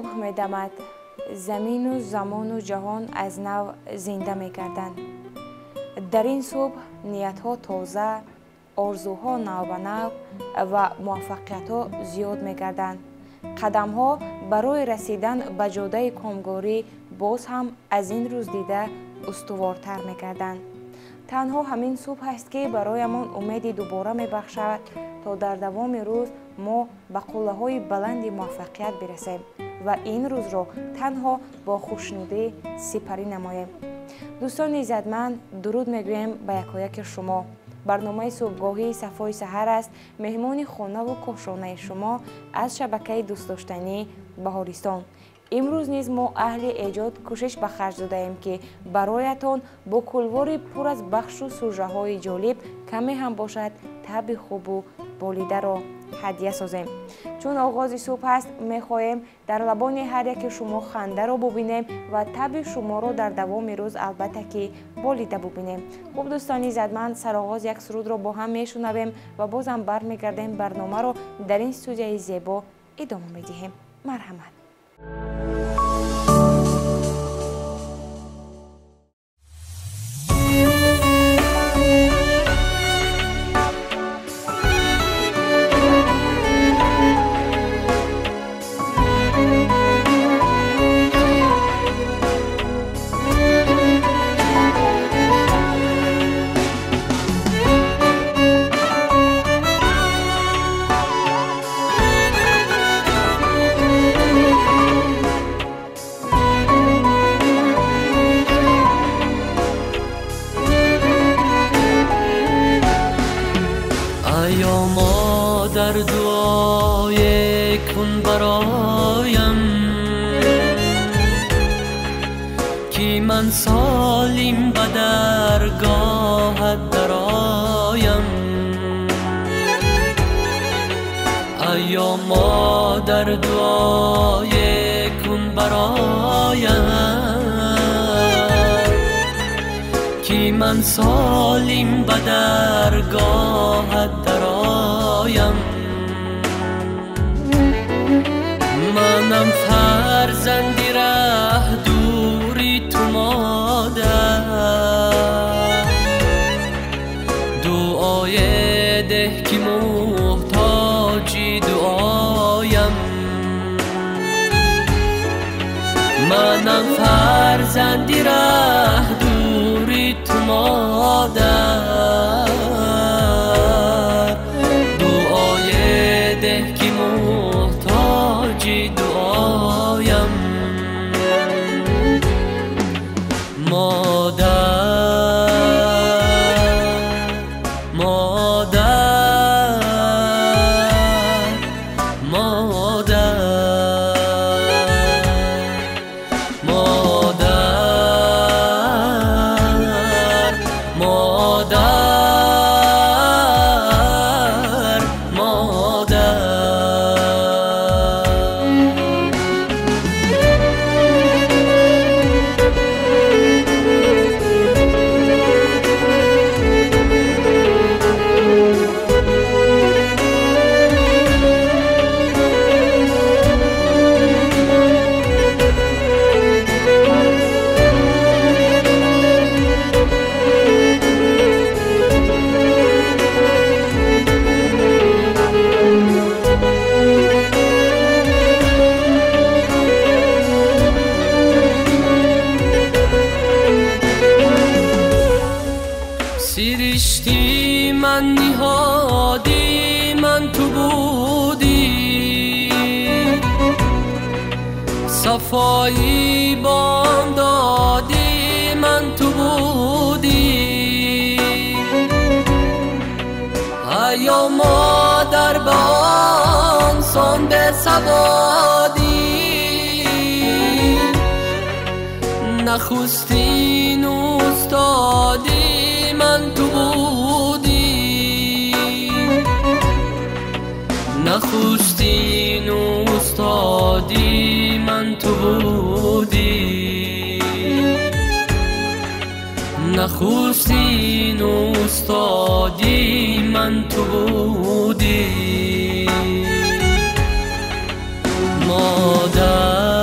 صبح می دمد، زمین و زمان و جهان از نو زنده می گردند. در این صبح نیت ها تازه، آرزوها نو به نو و موفقیت ها زیاد می گردند. قدم ها برای رسیدن به جاده کامگاری باز هم از این روز دیده استوارتر می گردند. تنها همین صبح است که برایمان امیدی دوباره می بخشد تا در دوام روز ما به قله های بلند موفقیت برسیم و این روز را تنها با خوشنودی سپری نماییم. دوستان عزتمند، درود میگویم به یکایک شما. برنامه صبحگاهی صفای سحر است. مهمان خانه و کاشانه شما از شبکه دوست داشتنی بهارستان. امروز نیز ما اهل ایجاد کوشش به خرج دادیم که برایتان با کلوار پر از بخش و سوژه های جالب کمی هم باشد طبع خوب و بالیده را هدیه سازیم. چون آغاز صبح است، میخواهیم در لبان هر یک شما خنده را ببینیم و طبع شما را در دوام روز البته که بالیده ببینیم. خوب دوستان عزتمند، سرآغاز یک سرود را با هم میشنویم و بازم برمیگردیم برنامه را در این استودیوی زیبا ادامه میدهیم. مرحمت. در دعای کن برایم که من سالم به درگاهت درایم. ایا مادر دعای کن برایم که من سالم به درگاهت درایم. منم فرزندی ره دوری تو مادر، دعای ده که محتاجی دعایم. منم فرزندی ره دوری تو مادر، دعای ده که محتاجی دعایم. مادر مادر مادر سرشتی من نهادی من تو بودی، صفایی بام دادی من تو بودی. ایا مادر به آنسان به سوادی، نخستین استادی من تو بودی، نخستین استادی من تو بودی، نخستین استادی من تو بودی. مادر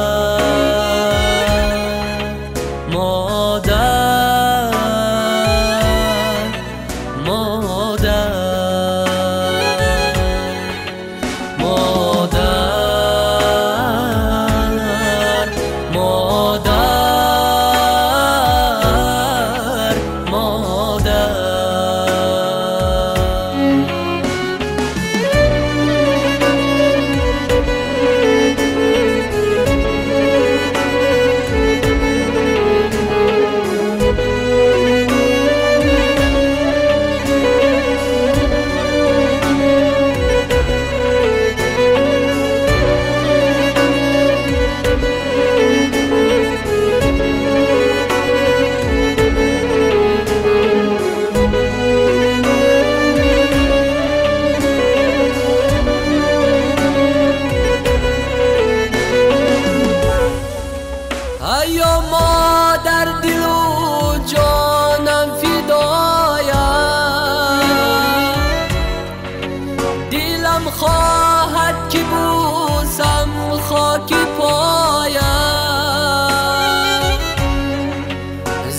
خواهد که بوسم خاک پایم،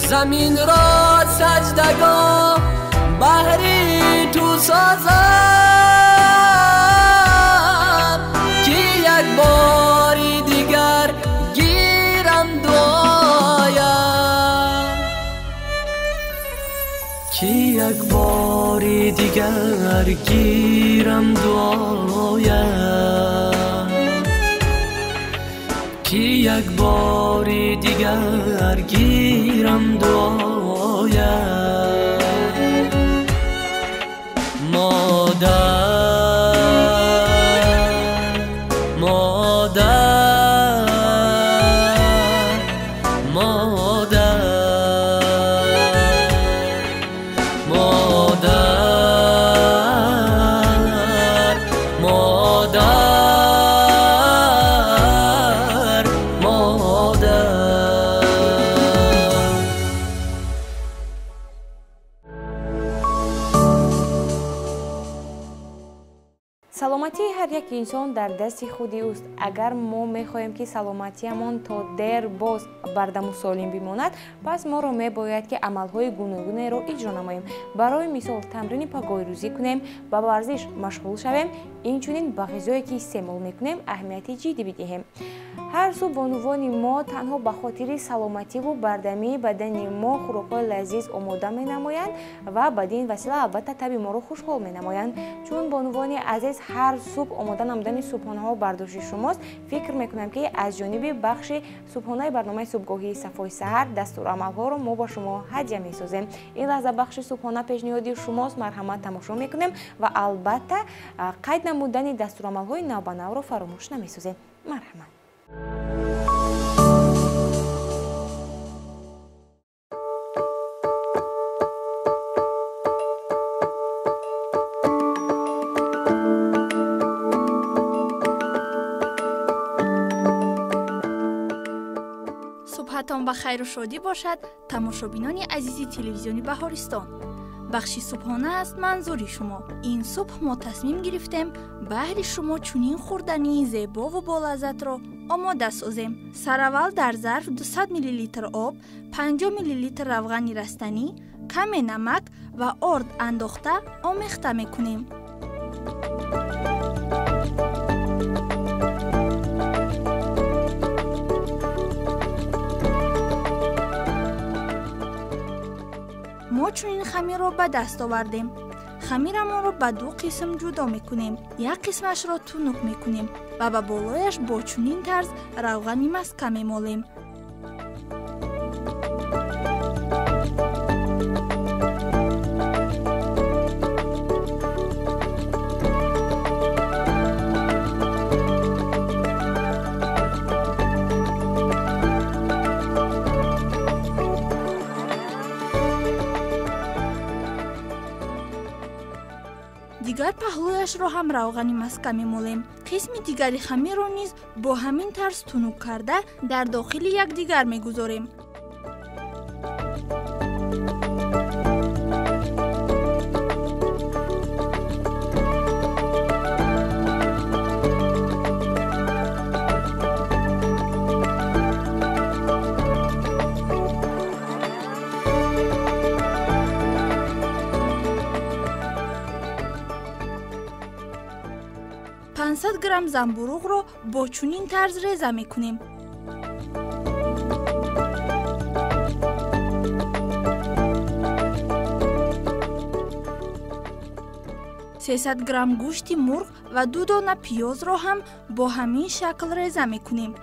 زمین را سجدگاه بهری تو سازم، که یک باری دیگر گیرم دعایم، که یک باری دیگر گیرم دعایم، که یک باری دیگر گیرم دعایم. مادر مادر مادر مادر مادر مادر. саломатии ҳар як инсон дар дасти худи уст. агар мо мехоҳем ки саломатиамон то дер боз бардаму солим бимонад, пас моро мебояд ки амалҳои гуногунеро иҷро намоем. барои мисол тамрини пагойрӯзӣ кунем, ба варзиш машғул шавем, инчунин ба ғизое ки истеъмол мекунем аҳамияти ҷиддӣ бидиҳем. ҳар субҳ бо нувони мо танҳо ба хотири саломативу бардамии бадани мо хӯрокҳои лазиз омода менамоянд ва бадин васила албатта таби моро хушҳол менамоянд. чун бо нувони азиз ҳар субҳ омода намудани субҳонаҳо бардошти шумост, фикр мекунам ки аз ҷониби бахши субҳонаи барномаи субҳгоҳии Сафои саҳар дастурамалҳоро мо ба шумо ҳадия месозем. ин лаҳза бахши субҳона пешниҳоди шумост. марҳамат, тамошо мекунем ва албатта қайд намудани дастурамалҳои навбанавро фаромӯш намесозем. марҳамат. صبحتان بخیر و شادی باشد تماشابینان عزیزی تلویزیونی بهارستان. بخشی صبحانه است منظوری شما. این صبح ما تصمیم گرفتیم بهر شما چنین خوردنی زیبا و بالذات را آماده سازیم. سراول در ظرف 200 میلی لیتر آب، 50 میلی لیتر روغن رستنی، کم نمک و آرد انداخته آمیخته میکنیم. ما چنین خمیر را به دست آوردیم. خمیرمان را به دو قسم جدا میکنیم. یک قسمش را تونق میکنیم و به بالایش با چنین طرز روغن مسکه میمالیم. دیگر پهلویش را هم روغن مسکه میمالیم. قسم دیگری خمیر را نیز با همین طرز تونق کرده در داخل یکدیگر میگذاریم. گرم زنبورق را با چنین طرز ریزه میکنیم. سیصد گرم گوشت مرغ و 2 دانه پیاز را هم با همین شکل ریزه میکنیم.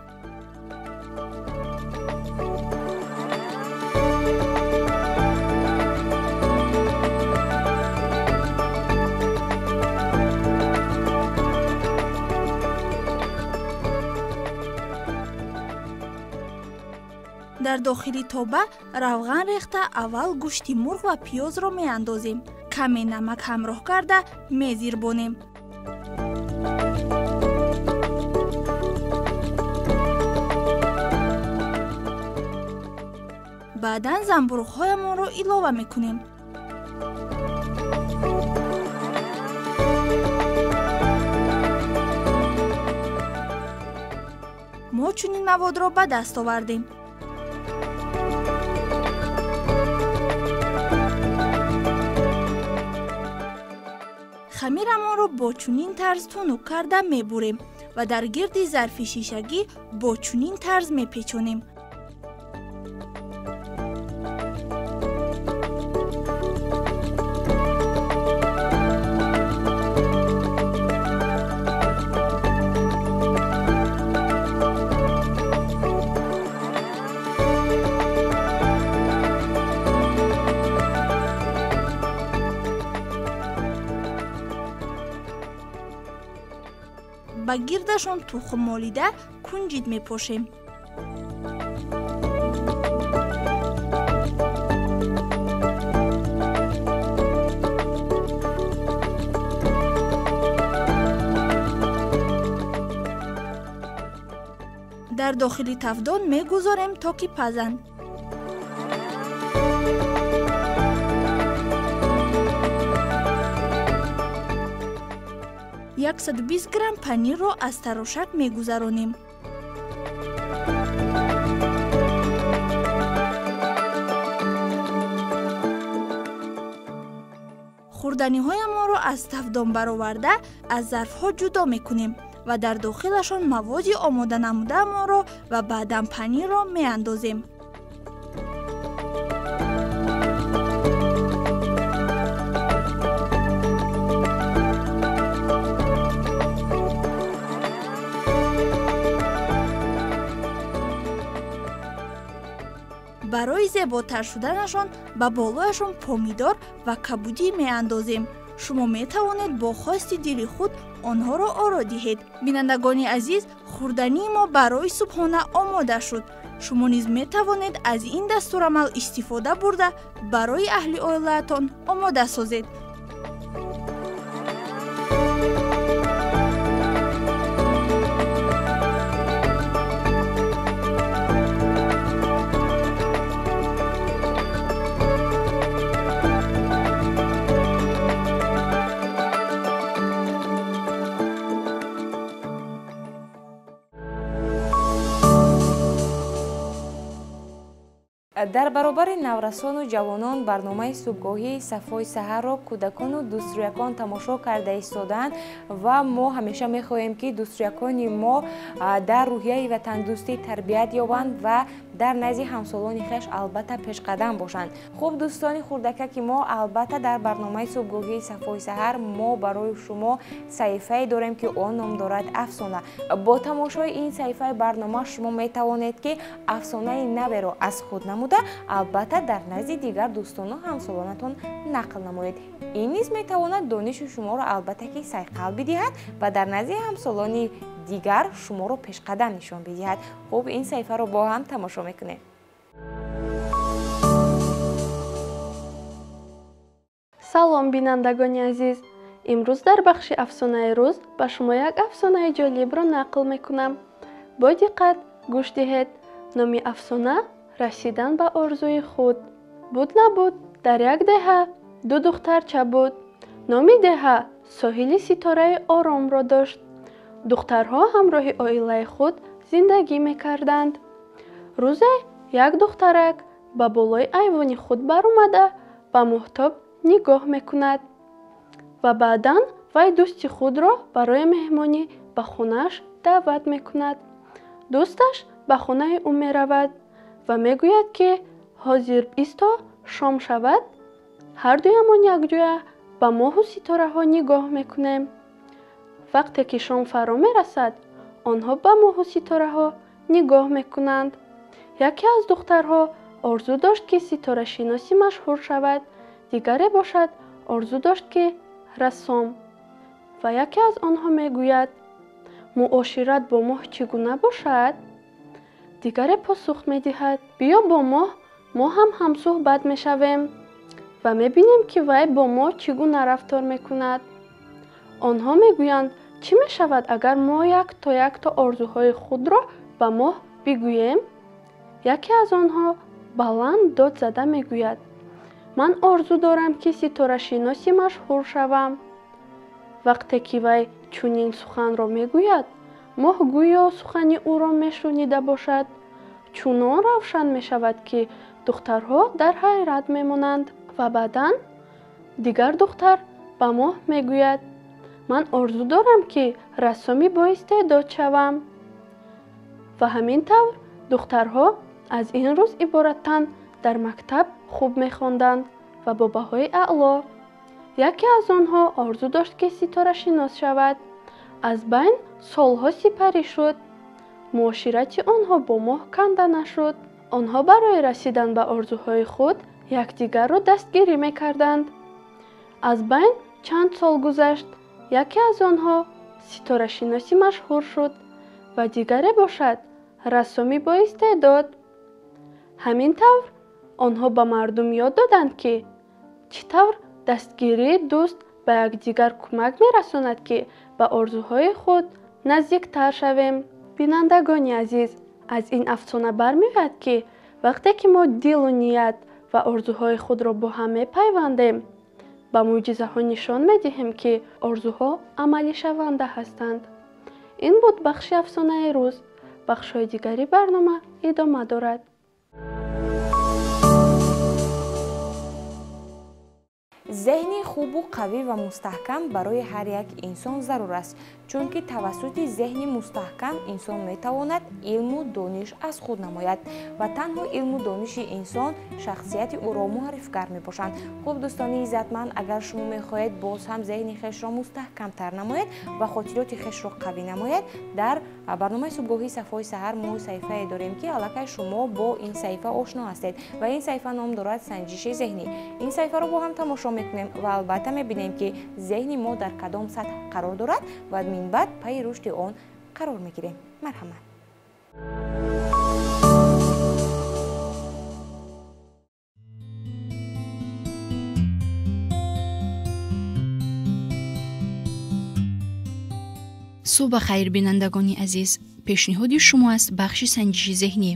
در داخل توبه روغن ریخته اول گوشت مرغ و پیاز را می اندازیم. کمی نمک همراه کرده می زیربانیم. بعداً زنبورق هایمان را ایلاوه می کنیم. чунин маводро ба даст овардем. хамирамонро бо чунин тарз тунук карда мебурем ва дар гирди зарфи шишагӣ бо чунин тарз мепечонем. ба гирдашон тухм молида кунҷид мепошем. дар дохили тавдон мегузорем то ки пазанд. 120 грамм панирро аз тарошак мегузаронем. хурданиҳоямонро аз тавдон бароварда аз зарфҳо ҷудо мекунем ва дар дохилашон маводи омода намудаамонро ва баъдан панирро меандозем. барои зеботар шуданашон ба болояшон помидор ва кабудӣ меандозем. шумо метавонед бо хости дили худ онҳоро оро диҳед. бинандагони азиз, хурдании мо барои субҳона омода шуд. шумо низ метавонед аз ин дастурамал истифода бурда барои аҳли оилаатон омода созед. дар баробари наврасону ҷавонон барномаи субҳгоҳии сафои саҳарро кӯдакону дӯструякон тамошо карда истоданд ва мо ҳамеша мехоҳем ки дӯструякони мо дар рӯҳияи ватандӯстӣ тарбият ёбанд ва дар назди ҳамсолони хеш албатта пешқадам бошанд. хуб дӯстони хурдакаки мо, албатта дар барномаи субҳгоҳии сафои саҳар мо барои шумо саҳифае дорем ки он ном дорад афсона. бо тамошои ин саҳифаи барнома шумо метавонед ки афсонаи наверо аз худ намуда албатта дар назди дигар дӯстону ҳамсолонатон нақл намоед. ин низ метавонад дониши шуморо албатта ки сайқал бидиҳад ва дар назди ҳамсолони дигар шуморо пешқадам нишон бидиҳад. хуб ин саҳифаро бо ҳам тамошо мекунем. салом бинандагони азиз, имрӯз дар бахши афсонаи рӯз ба шумо як афсонаи ҷолибро нақл мекунам. бо диққат гӯш диҳед. номи афсона расидан ба орзуи худ. буд набуд, дар як деҳа ду духтарча буд. номи деҳа соҳили ситораи оромро дошт. духтарҳо ҳамроҳи оилаи худ зиндагӣ мекарданд. рӯзе як духтарак ба болои айвони худ баромада ба моҳтоб нигоҳ мекунад ва баъдан вай дӯсти худро барои меҳмонӣ ба хонааш даъват мекунад. дӯсташ ба хонаи ӯ меравад ва мегӯяд ки ҳозир исто шом шавад. ҳардуямон якҷоя ба моҳу ситораҳо нигоҳ мекунем. вақте ки шом фаро мерасад, онҳо ба моҳу ситораҳо нигоҳ мекунанд. яке аз духтарҳо орзу дошт ки ситорашиноси машҳур шавад, дигаре бошад орзу дошт ки рассом. ва яке аз онҳо мегӯяд муошират бо моҳ чӣ гуна бошад? дигаре посух медиҳад биё бо моҳ, мо ҳам ҳамсӯҳбат мешавем ва мебинем ки вай бо мо чӣ гуна рафтор мекунад. онҳо мегӯянд чӣ мешавад агар мо як то орзуҳои худро ба моҳ бигӯем? яке аз онҳо баланд дод зада мегӯяд ман орзу дорам ки ситорашиноси машҳур шавам. вақте ки вай чунин суханро мегӯяд, моҳ гӯё сухани ӯро мешунида бошад. чунон равшан мешавад, ки духтарҳо дар ҳайрат мемонанд ва баъдан дигар духтар ба моҳ мегӯяд: ман орзу дорам, ки рассоми боистеъдод шавам. ва ҳамин тавр духтарҳо аз ин рӯз ибораттан дар мактаб хуб мехонданд ва бо баҳои аъло. яке аз онҳо орзу дошт, ки ситорашинос шавад. аз байн солҳо сипарӣ шуд. муоширати онҳо бо моҳ канда нашуд. онҳо барои расидан ба орзуҳои худ якдигарро дастгирӣ мекарданд. аз байн чанд сол гузашт. яке аз онҳо ситорашиноси машҳур шуд ва дигаре бошад рассоми боистеъдод. ҳамин тавр онҳо ба мардум ёд доданд, ки чӣ тавр дастгирии дӯст ба якдигар кӯмак мерасонад, ки ба орзуҳои худ наздиктар шавем. бинандагони азиз, аз ин афсона бармеояд, ки вақте ки мо дилу ният ва орзуҳои худро бо ҳам мепайвандем, ба мӯъҷизаҳо нишон медиҳем, ки орзуҳо амалишаванда ҳастанд. ин буд бахши афсонаи рӯз. бахшҳои дигари барнома идома дорад. зеҳни хубу қавӣ ва мустаҳкам барои ҳар як инсон зарур аст, чунки тавассути зеҳни мустаҳкам инсон метавонад илму дониш аз худ намояд ва танҳо илму дониши инсон шахсияти ӯро муаррифгар мебошанд. хуб дӯстони иззатманд, агар шумо мехоҳед боз ҳам зеҳни хешро мустаҳкамтар намоед ва хотироти хешро қавӣ намоед, дар барномаи субҳгоҳии сафҳои саҳар мо саҳифае дорем, ки аллакай шумо бо ин саҳифа ошно ҳастед ва ин саҳифа ном дорад санҷиши зеҳнӣ. ин саҳифаро бо ҳам тамошо мекунем ва албатта мебинем, ки зеҳни мо дар кадом сатҳ қарор дорад ва мин баъд пайи рушди он қарор мегирем. марҳамат. субҳ бахайр бинандагони азиз, пешниҳоди шумо аст бахши санҷиши зеҳнӣ.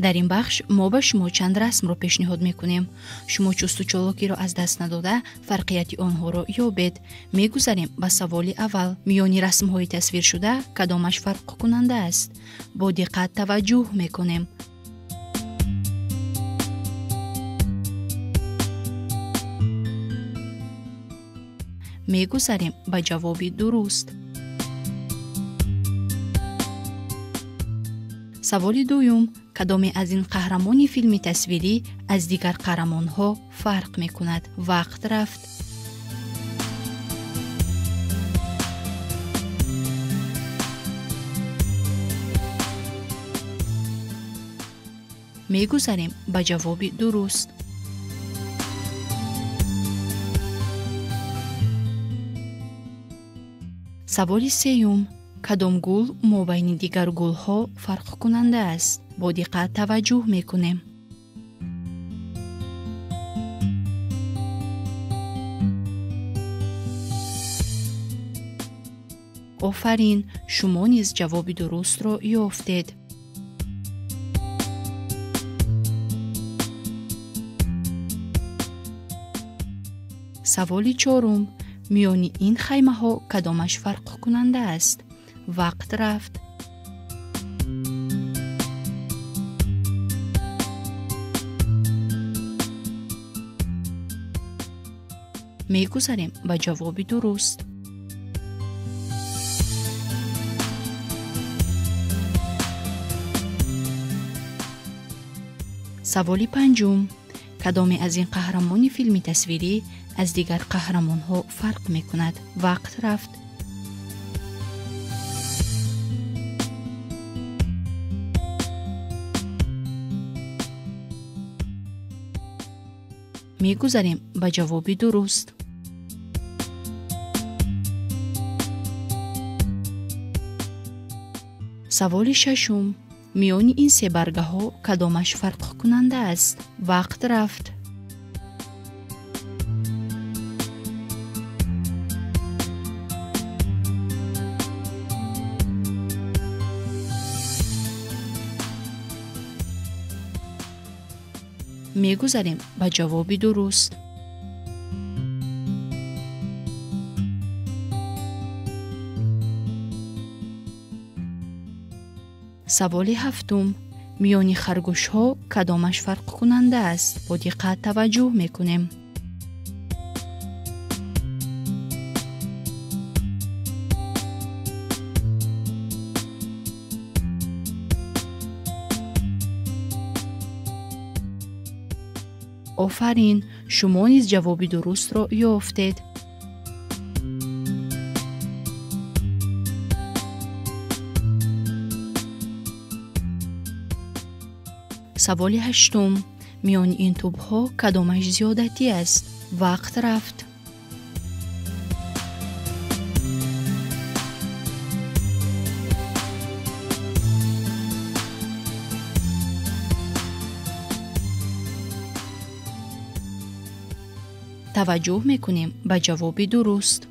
дар ин бахш мо ба шумо чанд расмро пешниҳод мекунем. шумо чусту чолокиро аз даст надода фарқияти онҳоро ёбед. мегузарем ба саволи аввал. миёни расмҳои тасвиршуда кадомаш фарқкунанда аст? бо диққат таваҷҷӯҳ мекунем. мегузарем ба ҷавоби дуруст. саволи дуюм. кадоме аз ин қаҳрамони филми тасвирӣ аз дигар қаҳрамонҳо фарқ мекунад? вақт рафт. мегузарем ба ҷавоби дуруст. саволи сеюм. кадом гул мобайни дигар гулҳо фарқкунанда аст? бо диққат таваҷҷӯҳ мекунем. офарин, шумо низ ҷавоби дурустро ёфтед. саволи чорум. миёни ин хаймаҳо кадомаш фарқкунанда аст? вақт рафт. мегузарем ба ҷавоби дуруст. саволи панҷум. кадоме аз ин қаҳрамони филми тасвирӣ аз дигар қаҳрамонҳо фарқ мекунад? вақт рафт. мегузарем ба ҷавоби дуруст. саволи шашум. миёни ин се баргаҳо кадомаш фарқкунанда аст? вақт рафт. мегузарем ба ҷавоби дуруст. саволи ҳафтум. миёни харгӯшҳо кадомаш фарқкунанда аст? бо диққат таваҷҷӯҳ мекунем. офарин, шумо низ ҷавоби дурустро ёфтед. саволи ҳаштум. миёни ин тӯбҳо кадомаш зиёдатӣ аст? вақт рафт. таваҷҷӯҳ мекунем ба ҷавоби дуруст.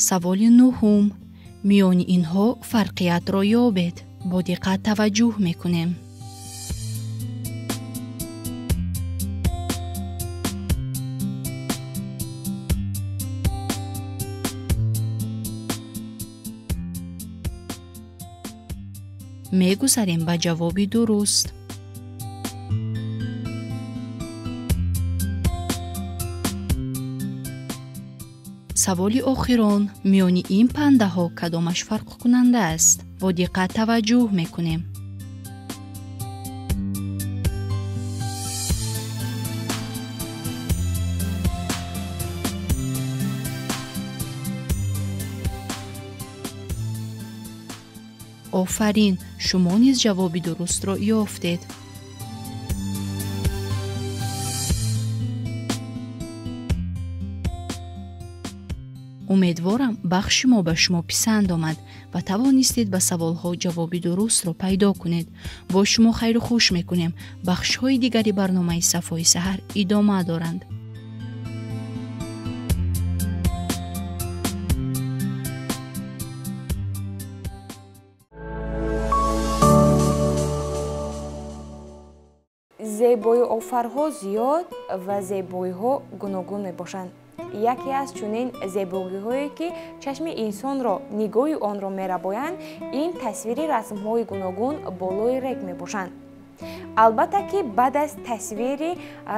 саволи нӯҳум. миёни инҳо фарқиятро ёбед. бо диққат таваҷҷӯҳ мекунем. мегузарем ба ҷавоби дуруст. саволи охирон. миёни ин пандаҳо кадомаш фарқкунанда аст? бо диққат таваҷҷӯҳ мекунем. офарин, шумо низ ҷавоби дурустро ёфтед. умедворам бахши мо ба шумо писанд омад ва тавонистед ба саволҳо ҷавоби дурустро пайдо кунед. бо шумо хайру хуш мекунем. бахшҳои дигари барномаи Сафои Саҳар идома доранд. зебои офарҳо зиёд ва зебоиҳо гуногун мебошанд. яке аз чунин зебогиҳое ки чашми инсонро нигоҳи онро мерабоянд, ин тасвири расмҳои гуногун болои рег мебошанд. албатта ки баъд аз тасвири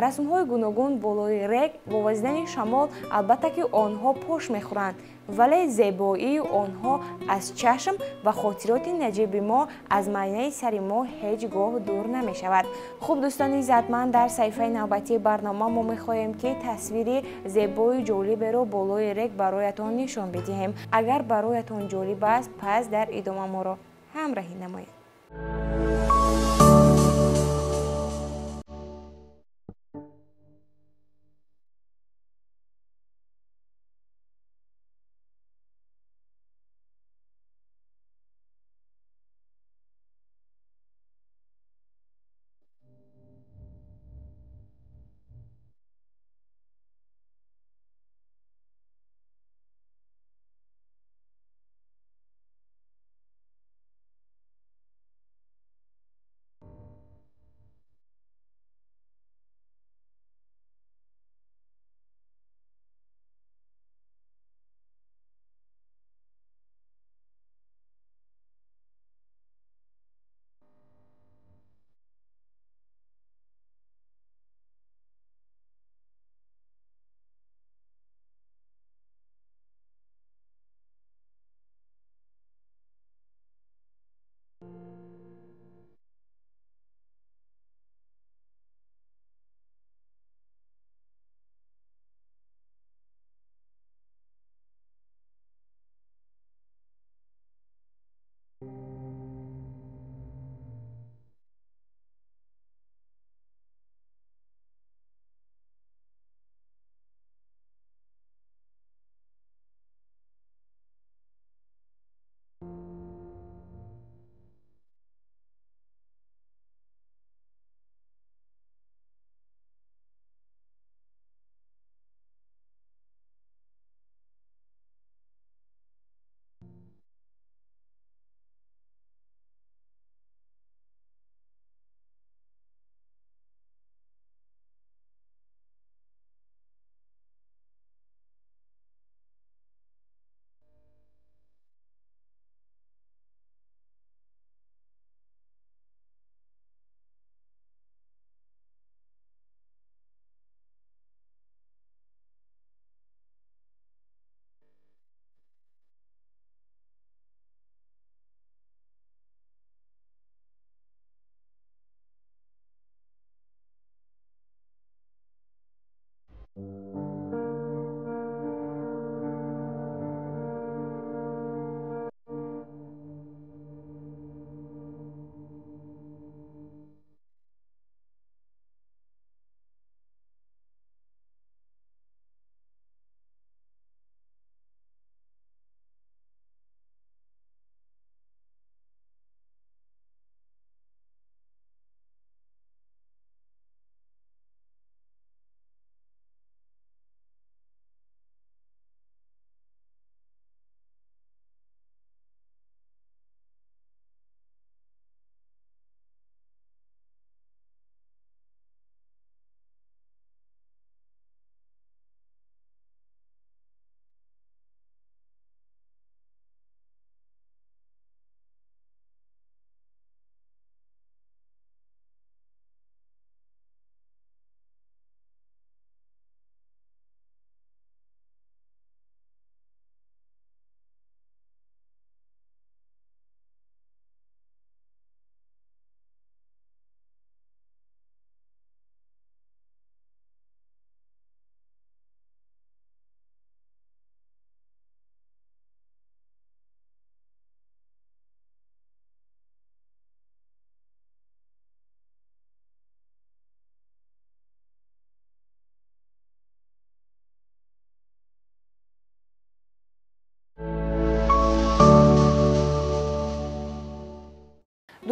расмҳои гуногун болои рег бо вазидани шамол албатта ки онҳо пош мехӯранд, вале зебоии онҳо аз чашм ва хотироти наҷиби мо аз майнаи сари мо ҳеҷ гоҳ дур намешавад. хуб дӯстони иззатманд, дар саҳифаи навбатии барнома мо мехоҳем ки тасвири зебои ҷолиберо болои рег бароятон нишон бидиҳем. агар бароятон ҷолиб аст, пас дар идома моро ҳамроҳӣ намоед.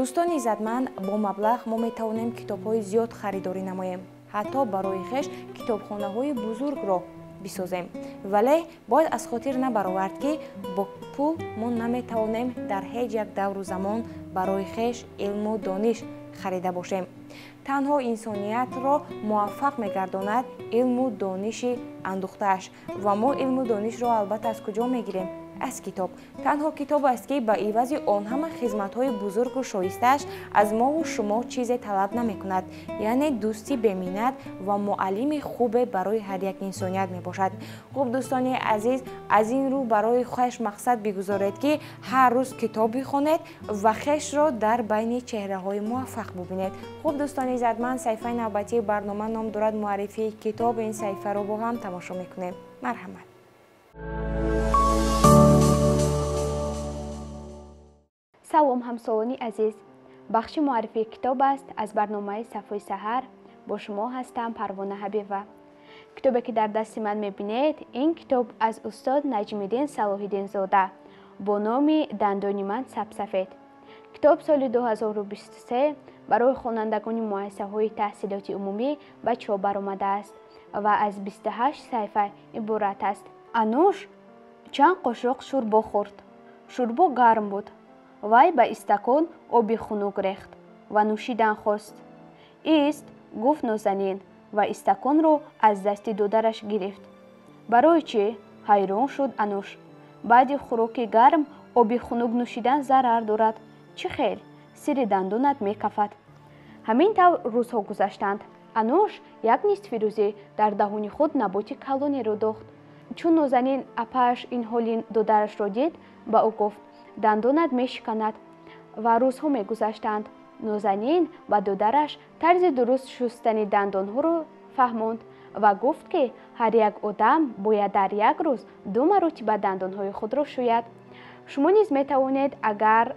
дӯстони иззатманд, бо маблағ мо метавонем китобҳои зиёд харидорӣ намоем, ҳатто барои хеш китобхонаҳои бузургро бисозем. Вале бояд аз хотир набаровард, ки бо пул мо наметавонем дар ҳеҷ як давру замон барои хеш илму дониш харида бошем. танҳо инсониятро муваффақ мегардонад илму дониши андӯхтааш ва мо илму донишро албатта аз куҷо мегирем? аз китоб. танҳо китоб аст, ки ба ивази он ҳама хизматҳои бузургу шоистааш аз мову шумо чизе талаб намекунад, яъне дӯстӣ беминнат ва муаллими хубе барои ҳар як инсоният мебошад. хуб дӯстони азиз, аз ин рӯ барои хеш мақсад бигузоред, ки ҳар рӯз китоб бихонед ва хешро дар байни чеҳраҳои муваффақ бубинед. хуб дӯстони иззатманд, саҳифаи навбатии барнома ном дорад муаррифии китоб. ин саҳифаро бо ҳам тамошо мекунем. марҳамат. салом ҳамсолони азиз, бахши муаррифии китоб аст. аз барномаи сафҳои саҳар бо шумо ҳастам Парвона Ҳабиба. китобе ки дар дасти ман мебинед, ин китоб аз устод Наҷмиддин Салоҳиддинзода бо номи Дандони ман сабсафед. китоб соли 2023 барои хонандагони муассисаҳои таҳсилоти умумӣ ба чоп баромадааст ва аз 28 саҳифа иборат аст. Ануш чанд қошоқ шӯрбо хӯрд. шӯрбо гарм буд. вай ба истакон оби хунук рехт ва нӯшидан хост. ист, гуфт нозанин ва истаконро аз дасти додараш гирифт. барои чӣ? ҳайрон шуд Ануш. баъди хӯроки гарм оби хунук нӯшидан зарар дорад. чӣ хел? сири дандонат мекафад. ҳамин тавр рӯзҳо гузаштанд. Ануш як нисфи рӯзӣ дар даҳони худ наботи калонеро дохт. чун нозанин апааш ин ҳоли додарашро дид, ба ӯ гуфт дандонат мешиканад ва рӯзҳо мегузаштанд. нозанин ба додараш тарзи дуруст шустани дандонҳоро фаҳмонд ва гуфт, ки ҳар як одам бояд дар як рӯз 2 маротиба дандонҳои худро шӯяд. шумо низ метавонед агар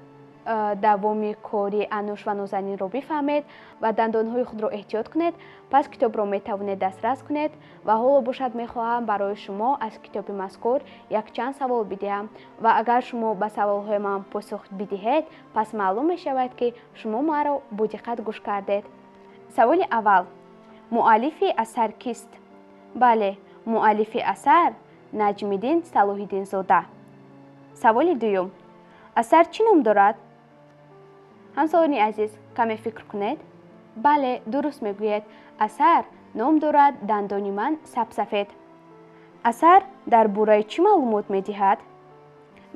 давоми кори Ануш ва нозанинро бифаҳмед ва дандонҳои худро эҳтиёт кунед, пас китобро метавонед дастрас кунед. ва ҳоло бошад мехоҳам барои шумо аз китоби мазкур якчанд савол бидиҳам ва агар шумо ба саволҳои ман посух бидиҳед, пас маълум мешавад, ки шумо маро бодиққат гӯш кардед. саволи аввал: муаллифи асар кист? бале, муаллифи асар Наҷмиддин Салоҳиддинзода. саволи дуюм: асар чӣ ном дорад? ҳамсолони азиз, каме фикр кунед. бале, дуруст мегӯед. асар ном дорад Дандони ман сабсафед. асар дар бораи чӣ маълумот медиҳад?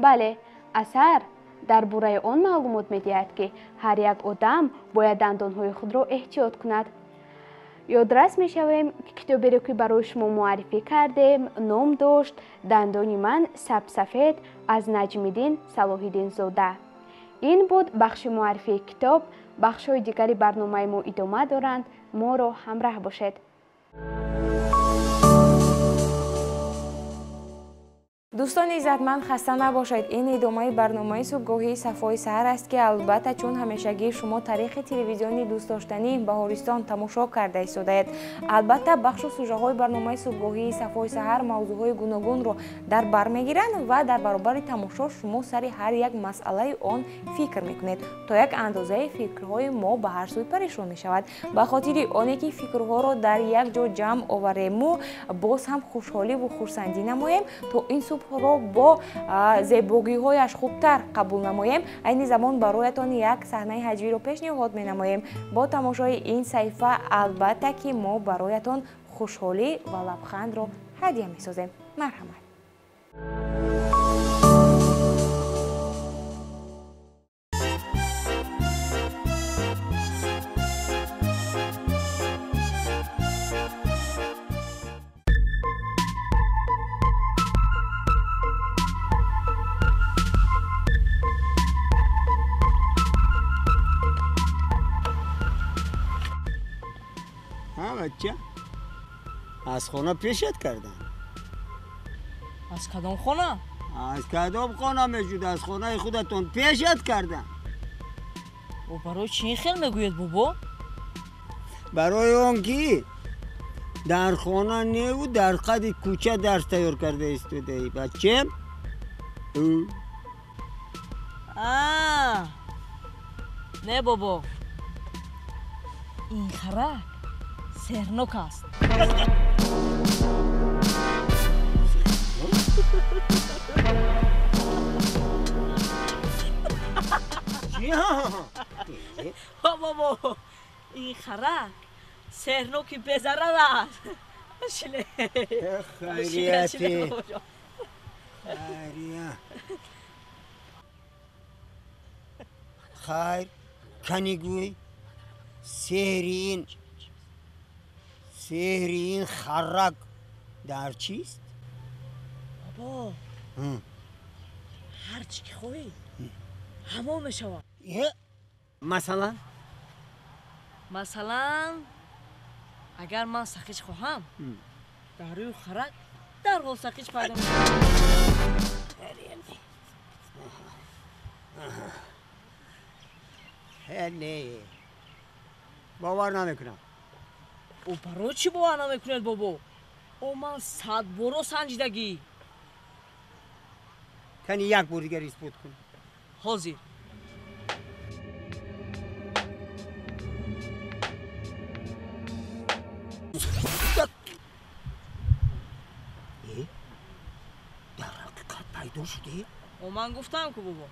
бале, асар дар бораи он маълумот медиҳад, ки ҳар як одам бояд дандонҳои худро эҳтиёт кунад. ёдрас мешавем, ки китоберо ки барои шумо муаррифӣ кардем ном дошт Дандони ман сабсафед аз Наҷмиддин Салоҳиддинзода. ин буд бахши муаррифии китоб. бахшҳои дигари барномаи мо идома доранд. моро ҳамроҳ бошед. دوستان عزتمند خسته نباشید. این ادامه برنامه صبحگاهی صفای سحر است که البته چون همیشگی شما تاریخ تلویزیونی دوست داشتنی بهارستان تماشا کرده ایستادید. البته بخش و سوژه های برنامه صبحگاهی صفای سحر موضوع های گوناگون رو در بر میگیرند و در برابر تماشا شما سر هر یک مسئله آن فکر میکنید تا یک اندازه فکرهای ما به هر سوی پریشان می شود. به خاطر آنه که فکرها رو در یک جا جمع آوریم و باز هم خوشحالی و خرسندی نماییم تا این صبح رو با زیبایی هایش خوبتر قبول نماییم. این زمان برایتان یک صحنه هجوی رو پیشنهاد می نماییم. با تماشای این صحیفه البته که ما برایتان خوشحالی و لبخند رو هدیه می سازیم. مرحمت. بچه از خانه پیشت کردن. از کدام خانه؟ از کدام خانه میجود؟ از خانه خودتون پیشت کردن. و برای چی این خیل میگوید بابا؟ برای اون که در خانه نه و در قد کوچه درس تیار کرده ایستاده ای بچه. نه بابا، این خرک سهرناک است. بابا این خرک سهرناکی بزرگ است. خیریتی خیر کنیگوی سهرین خرک در چیست؟ بابا هر چی که خواهی همه میشود. مثلا اگر من سخیچ خواهم در روی خرک در حال سخیچ پیدا میشود. خیلی باور نمیکنم. او برای چی باور نمیکنید بابا؟ او من 100 بارو سنجیدگی. کنی یک بار دیگر اثبات کن. حاضر. در حقیقت پیدا شده؟ او من گفتم که بابا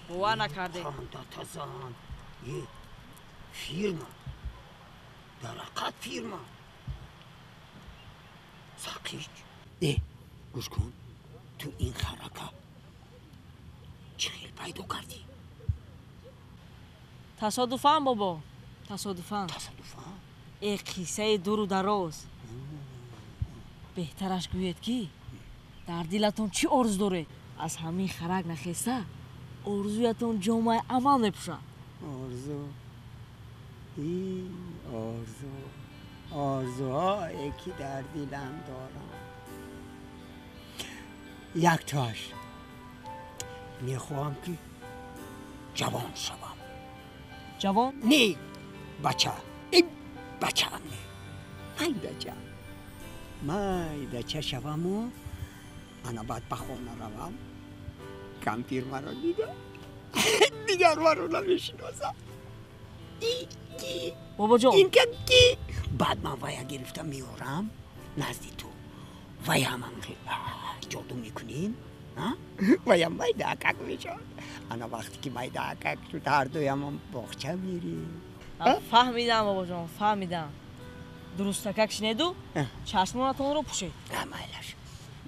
باور نکرده. تازان فیرما در حقیقت فیرما ساقیچ. گوش کن، تو این خرکه چه خیل پیدا کردی؟ تصادفاً بابا، تصادفاً. ای قصه دور و دراز. بهترش گوید که در دلتون چی آرزو دارید؟ از همین خرک نخسته آرزویتون جامعه عمل میپوشد. آرزوهایی که در دلم دارم یک تاش میخواهم که جوان شوم. جوان؟ نه بچه. این بچه هم نه بچه شوم و انا باید به خانه روم. کمپیر مرا دیده دیگر مرا نمیشناسم. بابا جان این که بعد من ویا گرفتم میارم نزدی تو ویا هم جادو میکنیم ویا مایده اکک میشن. انا وقتی که مایده اکک شد هر دویم هم باغچه میریم. فهمیدم بابا جان، فهمیدم. درست اکک شنیدو چشمانتون رو پوشید.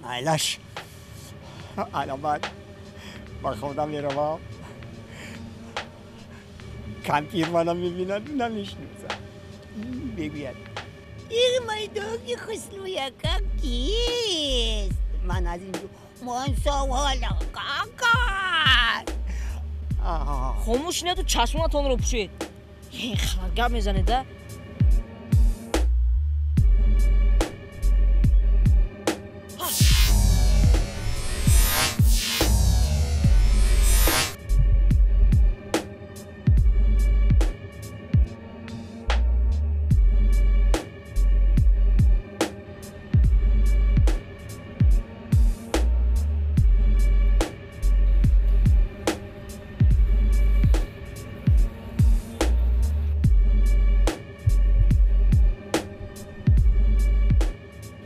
مایلش انا بعد با خودم میروم کمپیر منم میبیند نمیشنوزم. بگوید این مایداگی خسلو یکم کیست؟ من از اینجا من سوالا کاکار. خاموش نه تو چشمانتون رو پوشید. این خرگب میزنیده.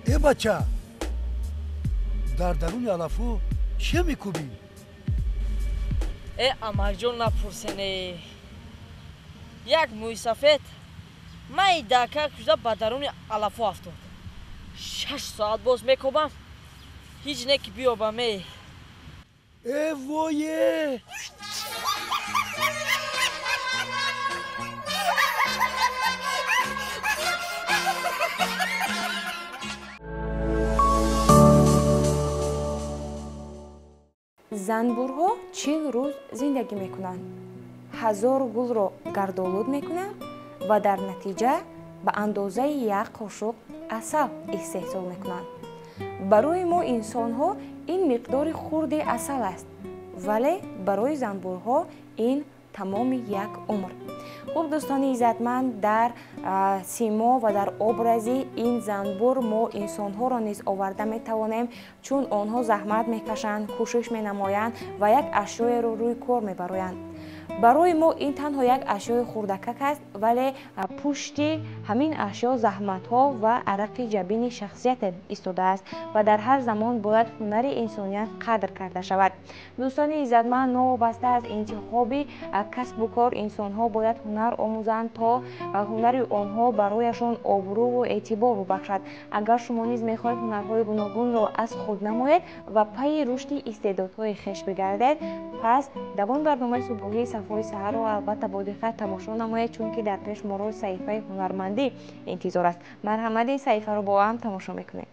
ای بچه در درون علفو چه میکوبی؟ ای امرجان نپرسنه یک موی سفید من دکه کجا به درون علفو افتاد 6 ساعت باز میکوبم هیچ نکی بیابم ای وایه занбурҳо 40 рӯз зиндагӣ мекунанд 1000 гулро гардолуд мекунанд ва дар натиҷа ба андозаи як қошуқ асал истеҳсол мекунанд. барои мо инсонҳо ин миқдори хурди асал аст, вале барои занбурҳо ин тамоми як умр. хуб дӯстони иззатманд, дар симо ва дар образи ин занбур мо инсонҳоро низ оварда метавонем, чун онҳо заҳмат мекашанд, кӯшиш менамоянд ва як ашёеро рӯи кор мебароянд. барои мо ин танҳо як ашёи хурдакак аст, вале пушти ҳамин ашё заҳматҳо ва арақи ҷабини шахсияте истодааст ва дар ҳар замон бояд ҳунари инсоният қадр карда шавад. дӯстони иззатманд, новобаста аз интихоби касбу кор инсонҳо бояд ҳунар омӯзанд, то ҳунари онҳо барояшон обрӯву эътибор бубахшад. агар шумо низ мехоҳед ҳунарҳои гуногунро аз худ намоед ва пайи рушди истеъдодҳои хеш бигардед, пас давом барномаи субҳҳои сафои саҳарро албатта бо диққат тамошо намоед, чунки дар пеш моро саҳифаи ҳунармандӣ интизор аст. марҳамат, ин саҳифаро бо ҳам тамошо мекунед.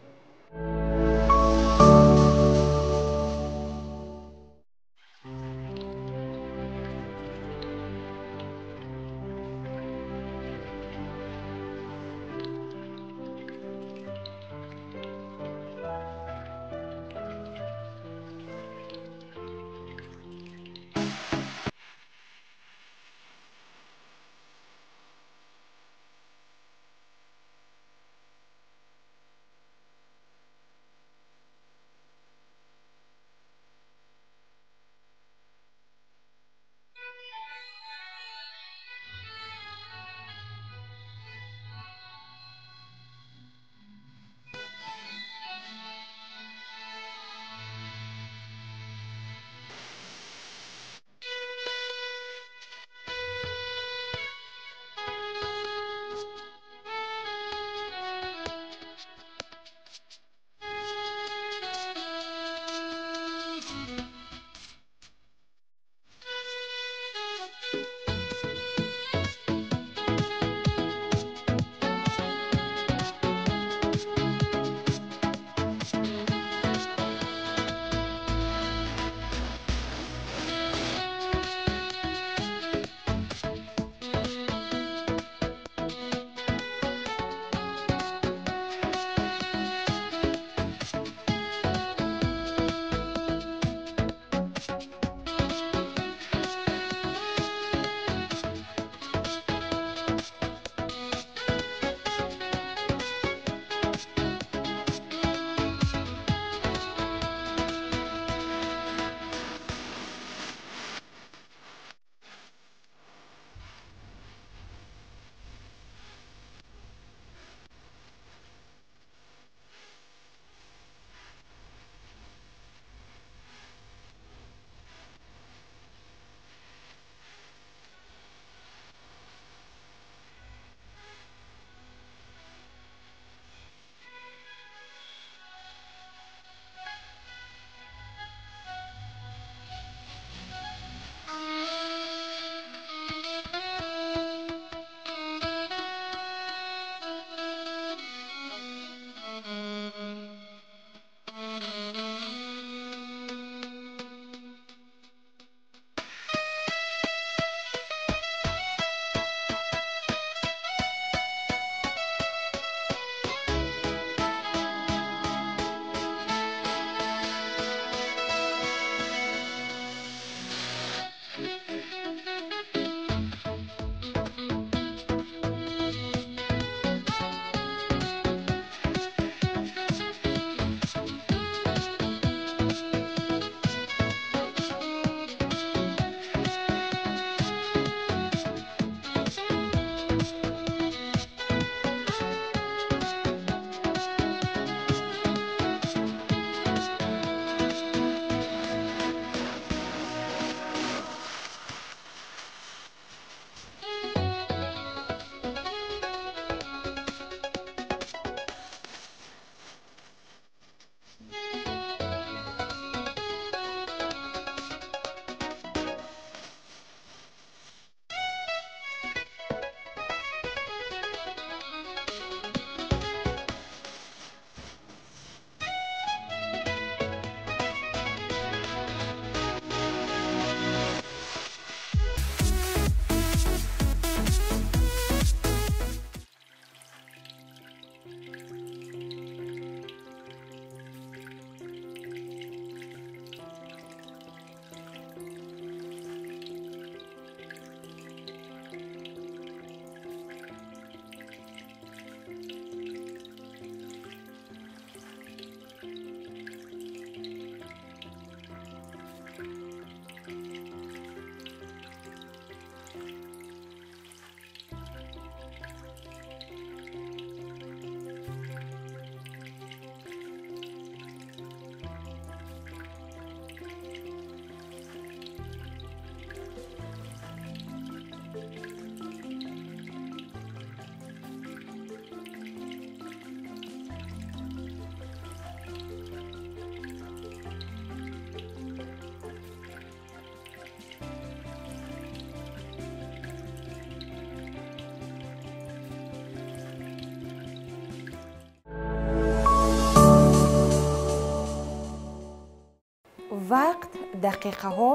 вақт дақиқаҳо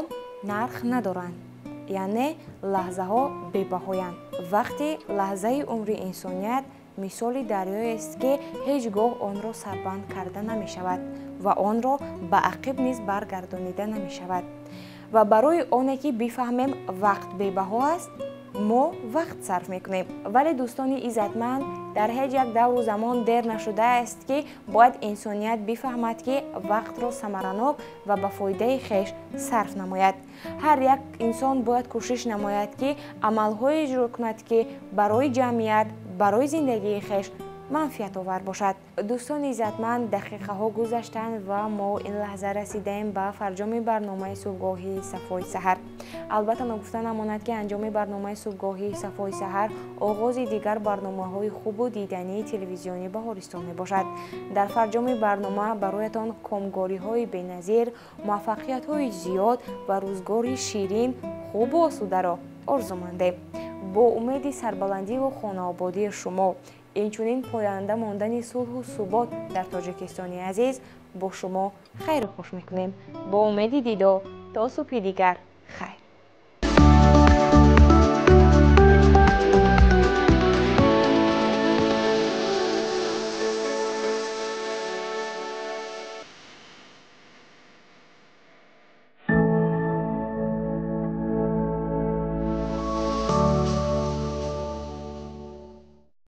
нарх надоранд, яъне лаҳзаҳо бебаҳоянд. вақти лаҳзаи умри инсоният мисоли дарёест ки ҳеҷ гоҳ онро сарбанд карда намешавад ва онро ба ақиб низ баргардонида намешавад. ва барои оне ки бифаҳмем вақт бебаҳо аст, мо вақт сарф мекунем. вале дӯстони иззатманд, дар ҳеҷ як давру замон дер нашудааст ки бояд инсоният бифаҳмад ки вақтро самаранок ва ба фоидаи хеш сарф намояд. ҳар як инсон бояд кӯшиш намояд ки амалҳое иҷро кунад ки барои ҷамъият, барои зиндагии хеш манфиатовар бошад. дӯстони иззатманд, дақиқаҳо гузаштанд ва мо ин лаҳза расидаем ба фарҷоми барномаи субҳгоҳии Сафои Саҳар. албатта нагуфта намонад ки анҷоми барномаи субҳгоҳии Сафои Саҳар оғози дигар барномаҳои хубу дидании телевизиони Баҳористон мебошад. дар фарҷоми барнома бароятон комгориҳои беназир, муваффақиятҳои зиёд ва рӯзгори ширин, хубу осударо орзу мандем. бо умеди сарбаландиву хонаободии шумо, инчунин поянда мондани сулҳу субот дар Тоҷикистони азиз, бо шумо хайру хуш мекунем. бо умеди дидор то субҳи дигар. хайр.